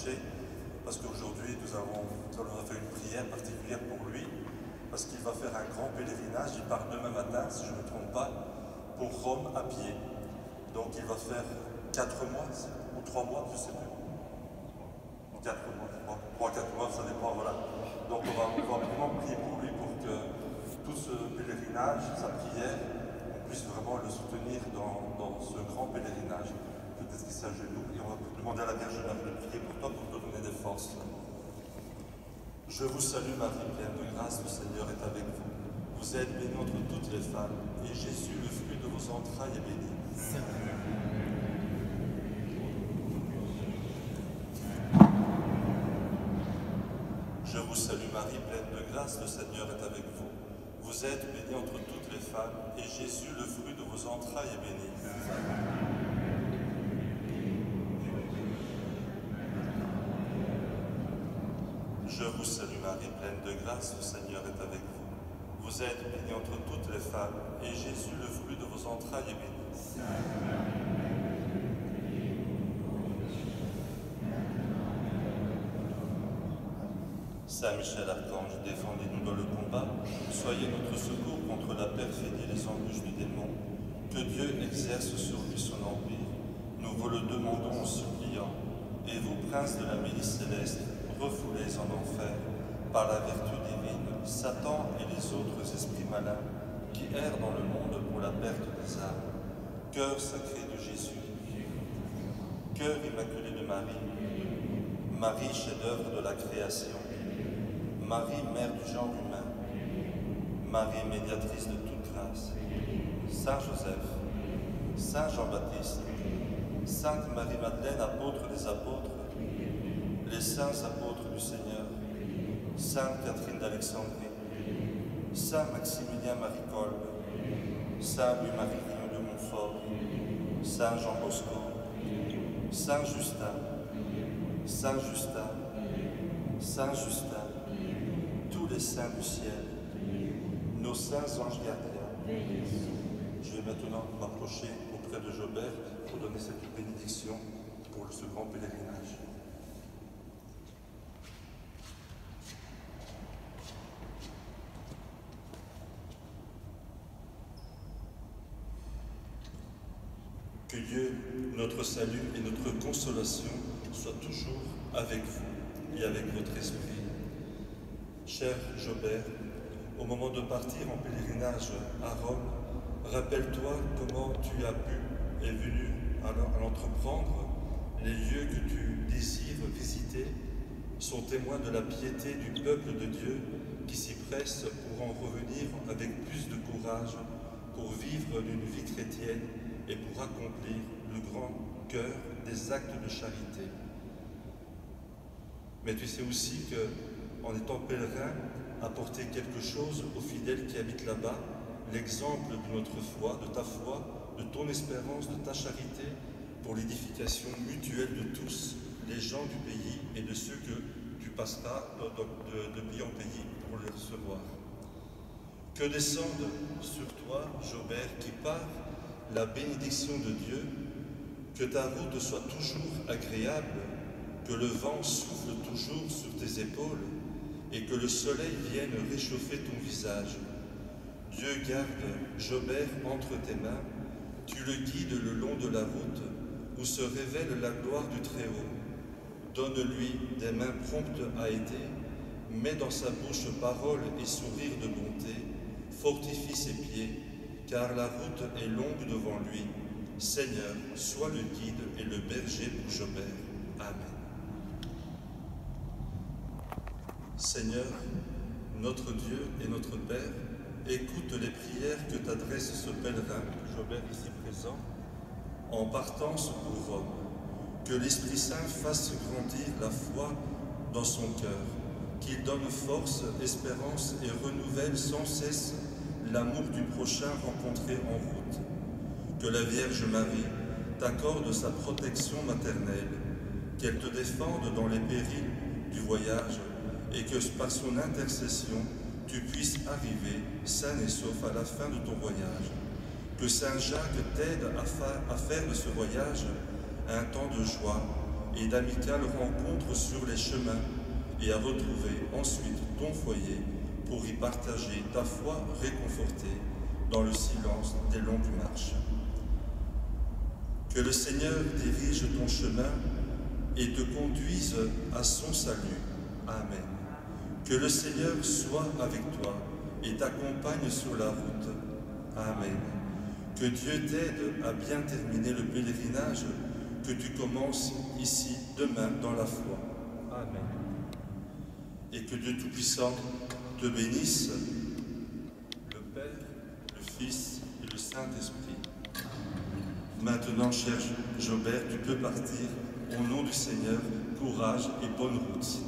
rapprocher, parce qu'aujourd'hui nous allons faire une prière particulière pour lui, parce qu'il va faire un grand pèlerinage. Il part demain matin, si je ne me trompe pas, pour Rome à pied. Donc il va faire 4 mois ou 3 mois, je ne sais plus. 4 mois, 3-4 mois, ça dépend, voilà. Donc on va vraiment prier pour lui pour que tout ce pèlerinage, sa prière, on puisse vraiment le soutenir dans ce grand pèlerinage. Peut-être qu'il s'agenouille et on va demander à la Vierge Marie de prier pour toi pour te donner des forces. Je vous salue Marie, pleine de grâce, le Seigneur est avec vous. Vous êtes bénie entre toutes les femmes, et Jésus, le fruit de vos entrailles, est béni. Je vous salue Marie, pleine de grâce, le Seigneur est avec vous. Vous êtes bénie entre toutes les femmes, et Jésus, le fruit de vos entrailles, est béni. Je vous salue Marie, pleine de grâce, le Seigneur est avec vous. Vous êtes bénie entre toutes les femmes, et Jésus, le fruit de vos entrailles, est béni. Saint Michel Archange, défendez-nous dans le combat, soyez notre secours contre la perfidie et les embûches du démon. Que Dieu exerce sur lui son empire, nous vous le demandons en suppliant. Et vous, princes de la milice céleste, refoulés en enfer, par la vertu divine, Satan et les autres esprits malins qui errent dans le monde pour la perte des âmes. Cœur sacré de Jésus, cœur immaculé de Marie, Marie chef-d'œuvre de la création, Marie mère du genre humain, Marie médiatrice de toute grâce, Saint Joseph, Saint Jean-Baptiste, Sainte Marie-Madeleine, apôtre des apôtres, les saints apôtres du Seigneur, Sainte Catherine d'Alexandrie, Saint Maximilien Marie Kolb, Saint Louis-Marie Guillaume de Montfort, Saint Jean Bosco, Saint Justin, Saint Justin, Saint Justin, tous les saints du ciel, nos saints anges gardiens. Je vais maintenant m'approcher auprès de Jobert pour donner cette bénédiction pour ce grand pèlerinage. Que Dieu, notre salut et notre consolation, soient toujours avec vous et avec votre esprit. Cher Jobert, au moment de partir en pèlerinage à Rome, rappelle-toi comment tu as pu et venu à l'entreprendre. Les lieux que tu désires visiter sont témoins de la piété du peuple de Dieu qui s'y presse pour en revenir avec plus de courage, pour vivre d'une vie chrétienne et pour accomplir le grand cœur des actes de charité. Mais tu sais aussi qu'en étant pèlerin, apporter quelque chose aux fidèles qui habitent là-bas, l'exemple de notre foi, de ta foi, de ton espérance, de ta charité, pour l'édification mutuelle de tous les gens du pays et de ceux que tu passeras de pays en pays pour les recevoir. Que descende sur toi, Jobert, qui part, la bénédiction de Dieu, que ta route soit toujours agréable, que le vent souffle toujours sur tes épaules et que le soleil vienne réchauffer ton visage. Dieu garde Jobert entre tes mains, tu le guides le long de la route où se révèle la gloire du Très-Haut. Donne-lui des mains promptes à aider, mets dans sa bouche parole et sourire de bonté, fortifie ses pieds, car la route est longue devant lui. Seigneur, sois le guide et le berger pour Jobert. Amen. Seigneur, notre Dieu et notre Père, écoute les prières que t'adresse ce pèlerin, Jobert ici présent, en partance pour Rome. Que l'Esprit Saint fasse grandir la foi dans son cœur, qu'il donne force, espérance et renouvelle sans cesse l'amour du prochain rencontré en route. Que la Vierge Marie t'accorde sa protection maternelle, qu'elle te défende dans les périls du voyage et que par son intercession, tu puisses arriver sain et sauf à la fin de ton voyage. Que Saint Jacques t'aide à faire de ce voyage un temps de joie et d'amicales rencontres sur les chemins et à retrouver ensuite ton foyer pour y partager ta foi réconfortée dans le silence des longues marches. Que le Seigneur dirige ton chemin et te conduise à son salut. Amen. Que le Seigneur soit avec toi et t'accompagne sur la route. Amen. Que Dieu t'aide à bien terminer le pèlerinage que tu commences ici demain dans la foi. Amen. Et que Dieu Tout-Puissant te bénisse, le Père, le Fils et le Saint-Esprit. Maintenant, cher Jobert, tu peux partir. Au nom du Seigneur, courage et bonne route.